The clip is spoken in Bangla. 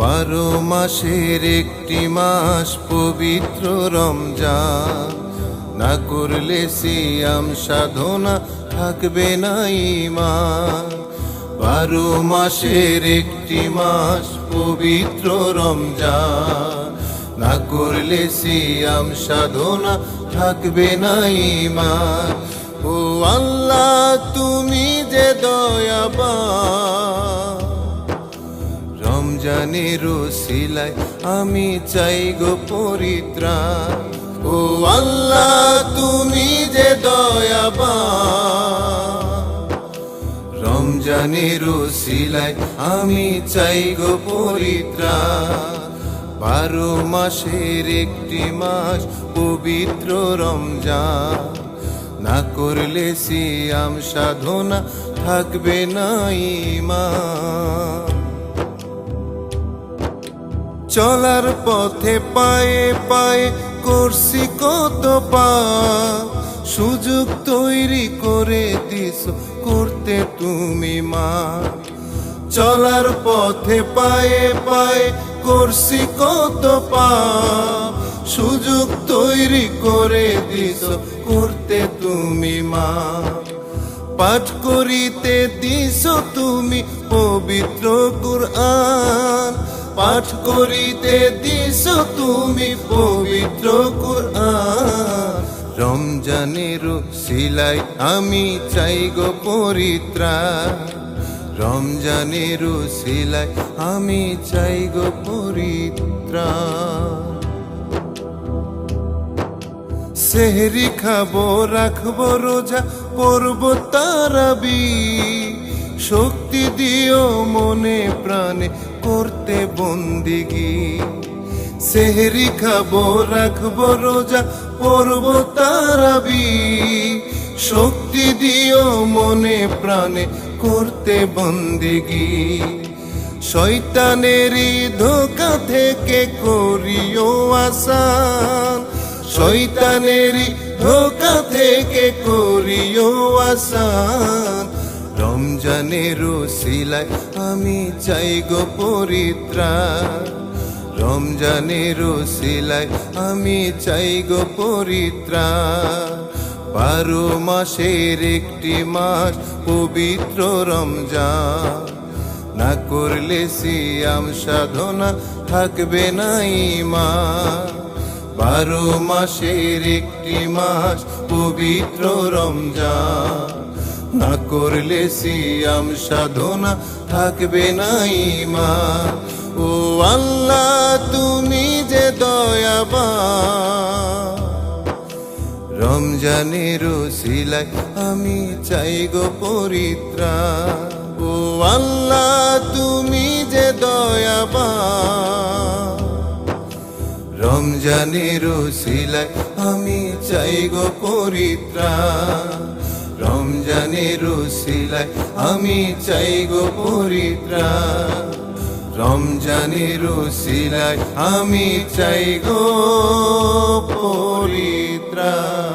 12 মাসের একটি মাস পবিত্র রমজান, না করলে সিয়াম সাধনা থাকবে না ঈমান। 12 মাসের একটি মাস পবিত্র রমজান, না করলে সিয়াম সাধনা থাকবে না ঈমান। ও আল্লাহ তুমি যে দয়াবান, রমজানের উসিলায় আমি চাই গো পরিত্রাণ। ও আল্লাহ তুমি যে দয়াবান, রমজানের উসিলায় আমি চাই গো পরিত্রাণ। 12 মাসের একটি মাস পবিত্র রমজান, না করলে সিয়াম সাধনা থাকবে না ঈমান। চলার পথে পায়ে পায়ে করছি কত পাপ, সুযোগ তৈরি করে দিছো করতে তুমি মা। চলার পথে পায়ে পায়ে করছি কত পাপ, সুযোগ তৈরি করে দিছো করতে তুমি মা। পাঠ করিতে দিছো তুমি পবিত্র কুরআন, পাঠ করিতে দিছো তুমি পবিত্র কুরআন। রমজানের উসিলায় আমি চাই গো পরিত্রাণ, রমজানের উসিলায় আমি চাই গো পরিত্রাণ। সেহরি খাবো রাখবো রোজা পড়বো তারাবিহ, শক্তি দিও মনে প্রাণে করতে বন্দিগি। সেহরি খাবো রাখবো রোজা পড়বো তারাবিহ, শক্তি দিও মনে প্রাণে করতে বন্দিগি। শয়তানেরই ধোঁকা থেকে করিও আসান, শয়তানেরই ধোঁকা থেকে করিও আসান। রমজানের উসিলায় আমি চাই গো পরিত্রাণ, রমজানের উসিলায় আমি চাই গো পরিত্রাণ। 12 মাসের একটি মাস পবিত্র রমজান, না করলে সিয়াম সাধনা থাকবে না ঈমান। 12 মাসের একটি মাস পবিত্র রমজান, না করলে সিয়াম সাধনা থাকবে না ঈমান। ও আল্লাহ তুমি যে দয়াবান, রমজানের উসিলায় আমি চাই গো পরিত্রাণ। ও আল্লাহ তুমি যে দয়াবান, রমজানের উসিলায় আমি চাই গো পরিত্রাণ, রমজানের উসিলায় আমি চাই গো পরিত্রাণ, রমজানের উসিলায় আমি চাই গো পরিত্রাণ।